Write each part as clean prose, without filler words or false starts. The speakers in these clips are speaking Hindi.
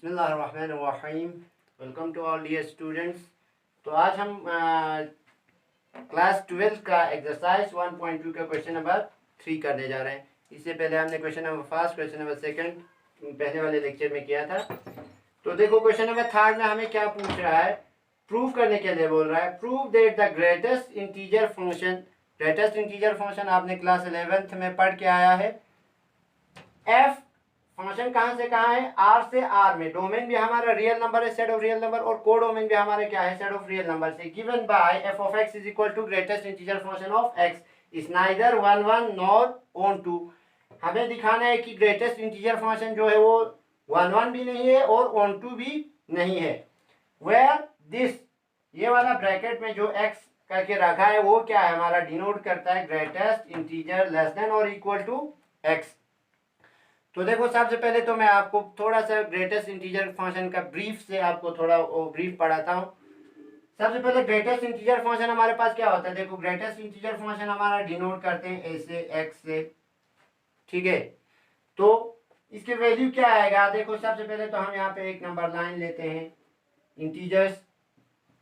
बिस्मिल्लाहिर्रहमानिर्रहीम। Welcome to all dear students. तो आज हम क्लास 12 का एक्सरसाइज 1.2 का क्वेश्चन नंबर 3 करने जा रहे हैं। इससे पहले हमने question number first, question number second पहले वाले लेक्चर में किया था। तो देखो क्वेश्चन नंबर थर्ड में हमें क्या पूछ रहा है, प्रूव करने के लिए बोल रहा है। Prove that the greatest integer function, greatest integer function आपने क्लास 11th में पढ़ के आया है। एफ फंक्शन कहां से कहां है, आर से आर में। डोमेन भी हमारा रियल नंबर है, सेट ऑफ रियल नंबर, और को डोमेन भी हमारे क्या है, सेट ऑफ रियल नंबर से। Given by F of X is equal to greatest integer function of X is neither 1 1 nor on 2। हमें दिखाना है कि ग्रेटेस्ट इंटीजर फंक्शन जो है वो 1 1 भी नहीं है और ऑन 2 भी नहीं है। वेयर दिस, ये वाला ब्रैकेट में जो एक्स करके रखा है वो क्या है, हमारा डिनोट करता है ग्रेटेस्ट इंटीजर लेस देन और इक्वल टू एक्स। तो देखो सबसे पहले तो मैं आपको थोड़ा सा ग्रेटेस्ट इंटीजर फंक्शन का ब्रीफ से आपको थोड़ा ब्रीफ पढ़ाता हूँ। सबसे पहले ग्रेटेस्ट इंटीजर फंक्शन हमारे पास क्या होता है, देखो ग्रेटेस्ट इंटीजर फंक्शन हमारा डिनोट करते हैं ऐसे एक्स से, ठीक है। तो इसके वैल्यू क्या आएगा, देखो सबसे पहले तो हम यहाँ पे एक नंबर लाइन लेते हैं। इंटीजर्स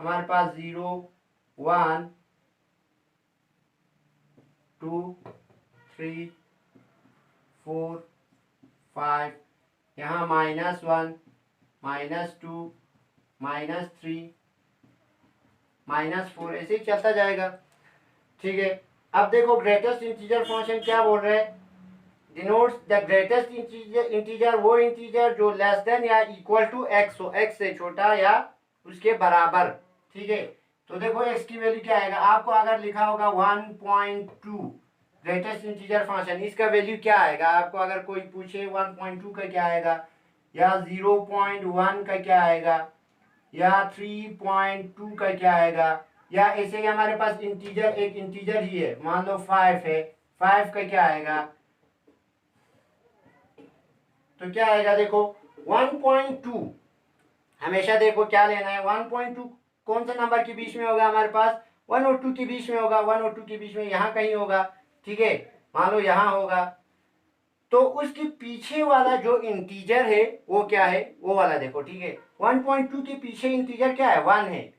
हमारे पास 0 1 2 3 4 5, यहाँ -1 -2 -3 -4 ऐसे ही चलता जाएगा, ठीक है। अब देखो ग्रेटेस्ट इंटीजर फंक्शन क्या बोल रहे हैं, डिनोट्स द ग्रेटेस्ट इंटीजर वो इंटीजर जो लेस देन या इक्वल टू एक्स हो, एक्स से छोटा या उसके बराबर, ठीक है। तो देखो एक्स की वैल्यू क्या आएगा, आपको अगर लिखा होगा 1.2 ग्रेटेस्ट इंटीजर फंक्शन, इसका वैल्यू क्या आएगा, आपको अगर कोई पूछे 1.2 का क्या आएगा, या 0.1 का क्या आएगा, या 3.2 का क्या आएगा, या ऐसे ही हमारे पास इंटीजर एक इंटीजर ही है, मान लो 5 है, 5 का क्या आएगा, तो क्या आएगा देखो 1.2। हमेशा देखो क्या लेना है, 1.2 कौन सा नंबर के बीच में होगा, हमारे पास 1 और 2 के बीच में होगा, 1 और 2 के बीच में यहाँ कहीं होगा, ठीक है। मान लो यहाँ होगा, तो उसके पीछे वाला जो इंटीजर है वो क्या है, वो वाला देखो, ठीक है। 1.2 के पीछे इंटीजर क्या है, 1 है,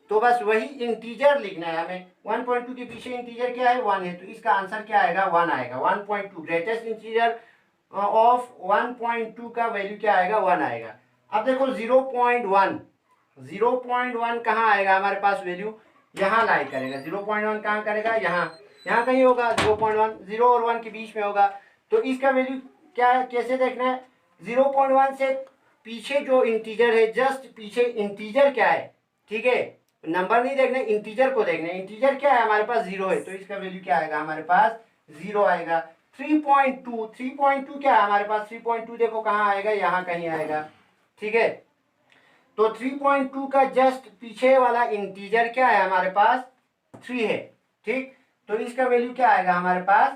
तो बस वही इंटीजर लिखना है हमें। 1.2 के पीछे इंटीजर क्या है, 1 है, तो इसका आंसर क्या आएगा, 1 आएगा। 1.2 ग्रेटेस्ट इंटीजर ऑफ 1.2 का वैल्यू क्या आएगा, 1 आएगा। अब देखो 0.1, 0.1 कहाँ आएगा हमारे पास वैल्यू, यहाँ लाई करेगा। 0.1 कहाँ करेगा, यहाँ कहीं होगा। 0.1 0 और 1 के बीच में होगा, तो इसका वैल्यू क्या है, कैसे देखना है, 0.1 से पीछे जो इंटीजर है, जस्ट पीछे इंटीजर क्या है, ठीक है। नंबर नहीं देखना, इंटीजर को देखना है। इंटीजर क्या है हमारे पास, 0 है, तो इसका वैल्यू क्या आएगा, हमारे पास 0 आएगा। 3.2, 3.2 क्या है हमारे पास, 3.2 देखो कहाँ आएगा, यहाँ कहीं आएगा, ठीक है। तो 3.2 का जस्ट पीछे वाला इंटीजर क्या है हमारे पास, 3 है, ठीक। तो इसका वैल्यू क्या आएगा हमारे पास,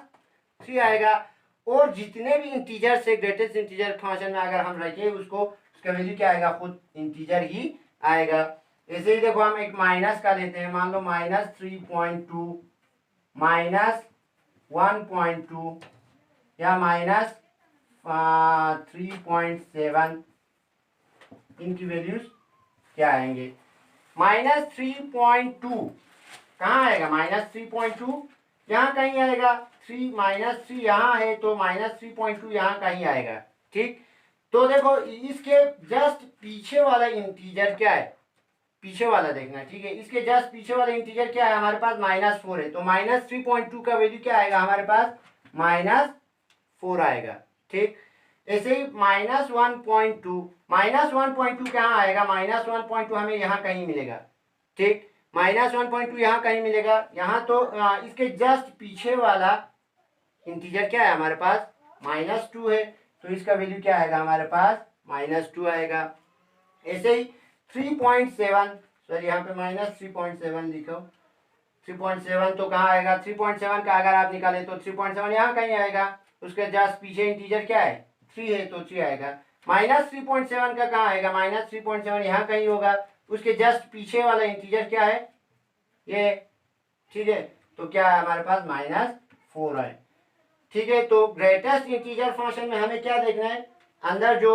3 आएगा। और जितने भी इंटीजर से ग्रेटेस्ट इंटीजर फंक्शन में अगर हम रखें उसको, उसका वैल्यू क्या आएगा, खुद इंटीजर ही आएगा। ऐसे ही देखो हम एक माइनस का लेते हैं, मान लो -3.2 -1.2 या -3.7, इनकी वैल्यूज क्या आएंगे। -3.2 कहाँ आएगा, -3.2 यहाँ कहीं आएगा। 3 -3 यहाँ है, तो -3.2 यहाँ कहीं आएगा, ठीक। तो देखो इसके जस्ट पीछे वाला इंटीजर क्या है, पीछे वाला देखना, ठीक है। इसके जस्ट पीछे वाला इंटीजर क्या है हमारे पास, -4 है, तो -3.2 का वैल्यू क्या आएगा हमारे पास, -4 आएगा, ठीक। ऐसे ही -1.2, -1.2 कहाँ आएगा, -1.2 हमें यहाँ कहीं मिलेगा, ठीक। -1.2 यहाँ कहीं मिलेगा, यहाँ तो इसके जस्ट पीछे वाला इंटीजर क्या है हमारे पास, -2 है, तो इसका वैल्यू क्या आएगा हमारे पास, -2 आएगा। ऐसे ही 3.7, सॉरी यहाँ पे -3.7 लिखो, 3.7 तो कहाँ आएगा, 3.7 का अगर आप निकाले तो 3.7 यहाँ कहीं आएगा, उसके जस्ट पीछे इंटीजर क्या है, 3 है, तो 3 आएगा। -3.7 का कहाँ आएगा, -3.7 यहाँ कहीं होगा, उसके जस्ट पीछे वाला इंटीजर क्या है, ये, ठीक है। तो क्या है हमारे पास, -4 है, ठीक है। तो ग्रेटेस्ट इंटीजर फंक्शन में हमें क्या देखना है, अंदर जो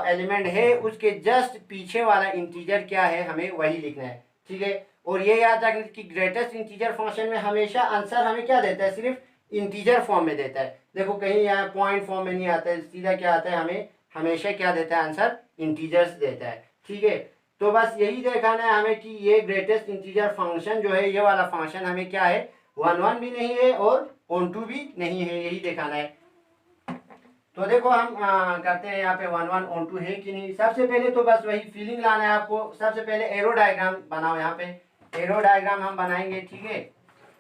एलिमेंट है उसके जस्ट पीछे वाला इंटीजर क्या है हमें वही लिखना है, ठीक है। और ये याद रखना कि ग्रेटेस्ट इंटीजर फंक्शन में हमेशा आंसर हमें क्या देता है, सिर्फ इंटीजर फॉर्म में देता है। देखो कहीं यहाँ पॉइंट फॉर्म में नहीं आता है, सीधा क्या आता है, हमें हमेशा क्या देता है, आंसर इंटीजर्स देता है, ठीक है। तो बस यही दिखाना है हमें कि ये ग्रेटेस्ट इंटीजर फंक्शन जो है, ये वाला फंक्शन हमें क्या है, 1 1 भी नहीं है और ऑन टू भी नहीं है, यही दिखाना है। तो देखो हम करते हैं यहाँ पे 1 1 ऑन टू है कि नहीं। सबसे पहले तो बस वही फीलिंग लाना है आपको। सबसे पहले एरो डायग्राम बनाओ, यहाँ पे एरो डायग्राम हम बनाएंगे, ठीक है।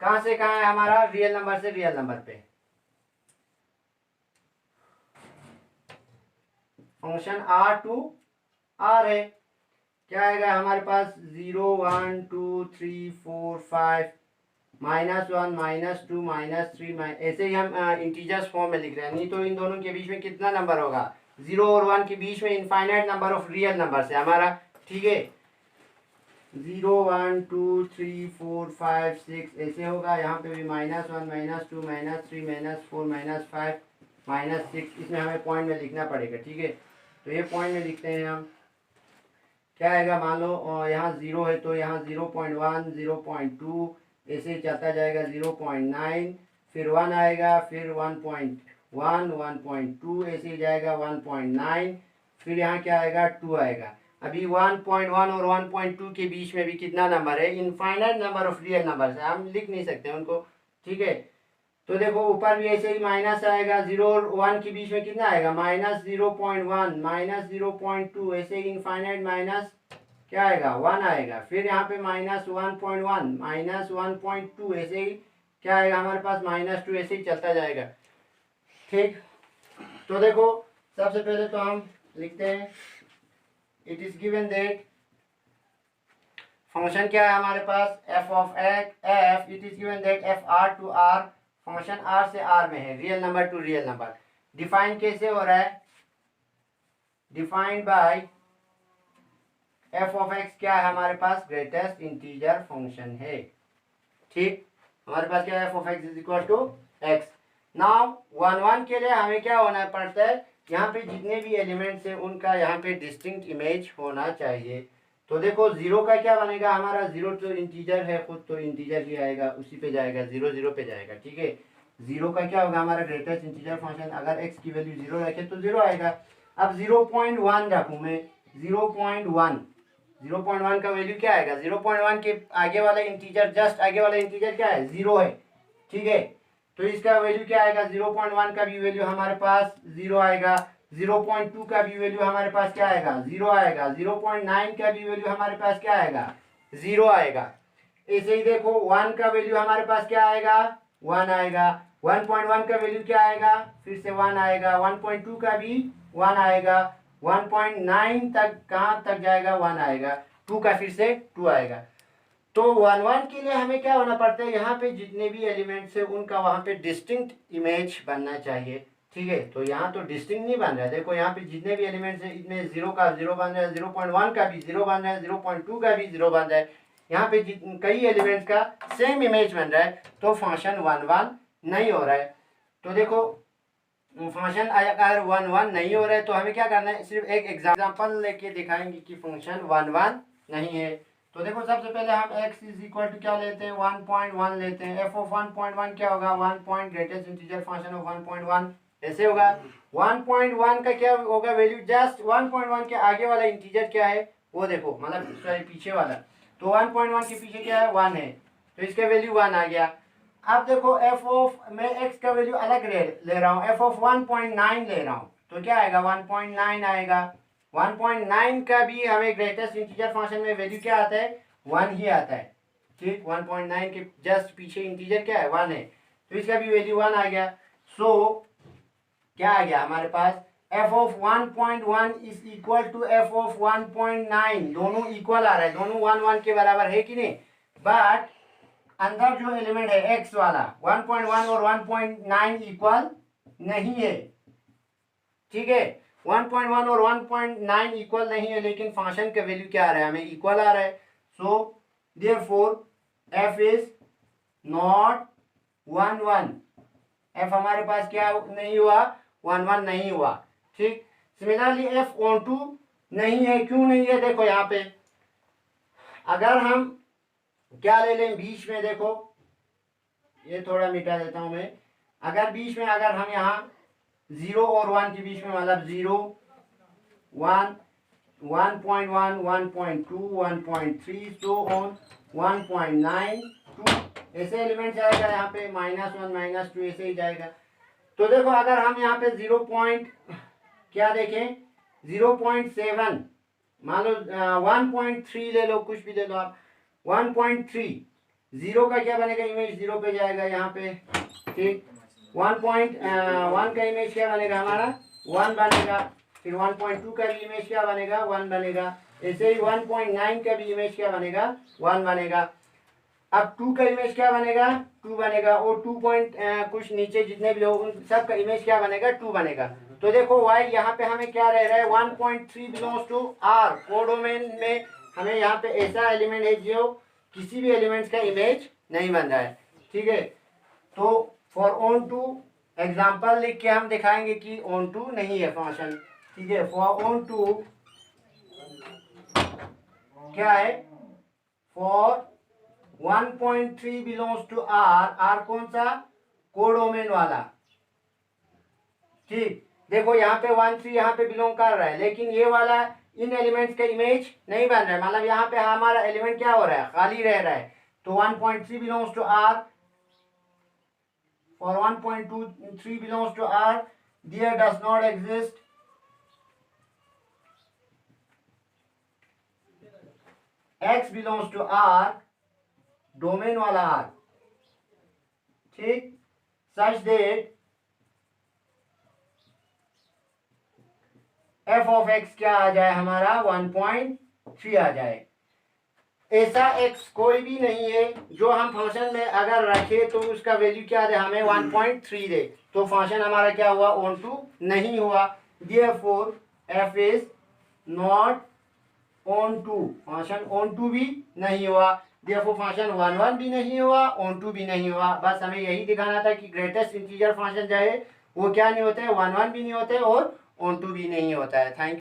कहाँ से कहाँ है हमारा, रियल नंबर से रियल नंबर पे। फंक्शन R टू R है, क्या आएगा हमारे पास, 0 1 2 3 4 5 -1 -2 -3 ऐसे ही हम इंटीजर्स फॉर्म में लिख रहे हैं। नहीं तो इन दोनों के बीच में कितना नंबर होगा, 0 और 1 के बीच में infinite number of real number है हमारा, ठीक है। 0 1 2 3 4 5 6 ऐसे होगा। यहाँ पे भी -1 -2 -3 -4 -5 -6, इसमें हमें पॉइंट में लिखना पड़ेगा, ठीक है। तो ये पॉइंट में लिखते हैं हम, क्या आएगा, मान लो यहाँ 0 है तो यहाँ 0.1 0.2 ऐसे चलता जाएगा, 0.9, फिर 1 आएगा, फिर 1.1 1.2 ऐसे ही जाएगा, 1.9, फिर यहाँ क्या आएगा, 2 आएगा। अभी 1.1 और 1.2 के बीच में भी कितना नंबर है, infinite number of real number है, हम लिख नहीं सकते उनको, ठीक है। तो देखो ऊपर भी ऐसे ही माइनस आएगा, 0 और 1 के बीच में कितना आएगा, -0.1 -0.2 ऐसे ही इनफाइनाइट माइनस क्या आएगा, 1 आएगा। फिर यहाँ पे -1.1 -1.2 ऐसे ही क्या आएगा हमारे पास, -2 ऐसे ही चलता जाएगा, ठीक। तो देखो सबसे पहले तो हम लिखते हैं, it is given that function क्या है हमारे पास, f of f, it is given that f r to r, function r से r में है, real number to real number. Define कैसे हो रहा है, defined by f of x क्या है हमारे पास, ग्रेटेस्ट इंटीजर फंक्शन है, ठीक। हमारे पास क्या है, f of x is equal to x। Now 1 1 के लिए हमें क्या होना पड़ता है, यहाँ पे जितने भी एलिमेंट्स हैं उनका यहाँ पे डिस्टिंक्ट इमेज होना चाहिए। तो देखो 0 का क्या बनेगा हमारा, 0 तो इंटीजर है खुद, तो इंटीजर ही आएगा, उसी पे जाएगा, 0 0 पे जाएगा, ठीक है। 0 का क्या होगा हमारा ग्रेटेस्ट इंटीजर फंक्शन, अगर x की वैल्यू 0 रखे तो 0 आएगा। अब 0.1 रखूँ मैं, 0.1 का वैल्यू क्या आएगा, 0.1 के आगे वाला इंटीजर, जस्ट आगे वाला इंटीजर क्या है, 0 है, ठीक है। तो इसका वैल्यू क्या आएगा, 0.1 का भी वैल्यू हमारे पास 0 आएगा, 0.2 का भी वैल्यू हमारे पास क्या आएगा, 0 आएगा, 0.9 का भी वैल्यू हमारे पास क्या आएगा, 0 आएगा। ऐसे ही देखो 1 का वैल्यू हमारे पास क्या आएगा, 1 आएगा। 1.1 का वैल्यू क्या आएगा, फिर से 1 आएगा। 1.2 का भी 1 आएगा। 1.9 तक कहाँ तक जाएगा, 1 आएगा। 2 का फिर से 2 आएगा। तो 1 1 के लिए हमें क्या होना पड़ता है, यहाँ पे जितने भी एलिमेंट्स है उनका वहाँ पे डिस्टिंक्ट इमेज बनना चाहिए, ठीक है। तो यहाँ तो डिस्टिंक्ट नहीं बन रहा है, देखो यहाँ पे जितने भी एलिमेंट्स है इनमें 0 का 0 बन रहा है, 0.1 का भी 0 बन रहा है, 0.2 का भी 0 बन रहा है। यहाँ पे कई एलिमेंट्स का सेम इमेज बन रहा है, तो फंक्शन 1 1 नहीं हो रहा है। तो देखो फंक्शन अगर 1 1 नहीं हो रहा है तो हमें क्या करना है, सिर्फ एक एग्जाम्पल लेके दिखाएंगे कि फंक्शन 1 1 नहीं है। तो देखो सबसे पहले हम x इज इक्वल टू क्या लेते हैं, 1.1 लेते हैं। f ऑफ 1.1 क्या होगा, 1 point greatest integer function of 1.1 ऐसे होगा। 1.1 का क्या होगा वैल्यू, जस्ट 1.1 के आगे वाला इंटीजर क्या है वो देखो, मतलब सॉरी पीछे वाला। तो 1.1 के पीछे क्या है, 1 है, तो इसका वैल्यू 1 आ गया। अब देखो f ऑफ, मैं x का वैल्यू अलग ले रहा हूँ, f ऑफ 1.9 ले रहा हूँ, तो क्या आएगा, 1.9 आएगा। 1.9 का भी हमें ग्रेटेस्ट इंटीजर फंक्शन में वैल्यू क्या आता है, 1 ही आता है, ठीक। 1.9 के जस्ट पीछे इंटीजर क्या है, 1 है, तो इसका भी वैल्यू 1 आ गया। सो क्या आ गया हमारे पास, f of 1.1 is equal to f of 1.9, दोनों इक्वल आ रहा है, दोनों 1 1 के बराबर है कि नहीं। बट अंदर जो एलिमेंट है x वाला 1.1 और 1.9 इक्वल नहीं है, ठीक है। 1.1 और 1.9 इक्वल नहीं है, लेकिन फंक्शन का वैल्यू क्या आ रहा है, हमें इक्वल आ रहा है। So therefore f is not 1 1, f हमारे पास क्या नहीं हुआ, 1 1 नहीं हुआ, ठीक। सिमिलरली एफ ऑन टू नहीं है। क्यों नहीं है? देखो यहाँ पे अगर हम क्या ले लें बीच में, देखो ये थोड़ा मिटा देता हूं मैं। अगर बीच में अगर हम यहाँ 0 और 1 के बीच में, मतलब 0 1 1.1 1.2 1.3 सो ऑन 1.9 2 ऐसे एलिमेंट जाएगा यहाँ पे, -1 -2 ऐसे ही जाएगा। तो देखो अगर हम यहाँ पे 0 पॉइंट क्या देखें 0.7 मान लो 1.3 ले लो, कुछ भी ले लो आप 1.3 0 का क्या बनेगा इमेज 0 पे जाएगा यहाँ पे, ठीक। 1.1 का इमेज क्या बनेगा हमारा 1 बनेगा, फिर 1.2 का भी इमेज क्या बनेगा 1 बनेगा, ऐसे ही 1.9 का भी इमेज क्या बनेगा 1 बनेगा। अब 2 का इमेज क्या बनेगा 2 बनेगा, और 2 पॉइंट कुछ नीचे जितने भी लोग उन सब का इमेज क्या बनेगा 2 बनेगा। तो देखो y यहाँ पे हमें क्या रह रहा है 1.3 बिलोंग्स टू r कोडोमेन में। हमें यहाँ पे ऐसा एलिमेंट है जो किसी भी एलिमेंट्स का इमेज नहीं बन रहा है, ठीक है। तो फॉर ऑन टू एग्जाम्पल लिख के हम दिखाएंगे कि ऑन टू नहीं है फंक्शन, ठीक है। फॉर ऑन टू क्या है, for 1.3 belongs to R, R कौन सा कोडोमेन वाला, ठीक। देखो यहाँ पे 1 3 यहाँ पे बिलोंग कर रहा है, लेकिन ये वाला इन एलिमेंट्स का इमेज नहीं बन रहा है, मतलब यहाँ पे हमारा एलिमेंट क्या हो रहा है खाली रह रहा है। तो 1.3 belongs to R, for 1.23 belongs to R, there does not exist X belongs to R, domain वाला R, ठीक, such that f of x क्या आ जाए हमारा 1.3 आ जाए। ऐसा x कोई भी नहीं है जो हम फंक्शन में अगर रखे तो उसका वैल्यू क्या दे हमें 1.3 दे, तो फंक्शन हमारा क्या हुआ ऑन टू नहीं हुआ। therefore f is not on to, function onto भी नहीं हुआ। therefore फंक्शन 1 1 भी नहीं हुआ, ऑन टू भी नहीं हुआ। बस हमें यही दिखाना था कि ग्रेटेस्ट इंटीजर फंक्शन जो है वो क्या नहीं होता है 1 1 भी नहीं होता है और ऑन टू भी नहीं होता है। थैंक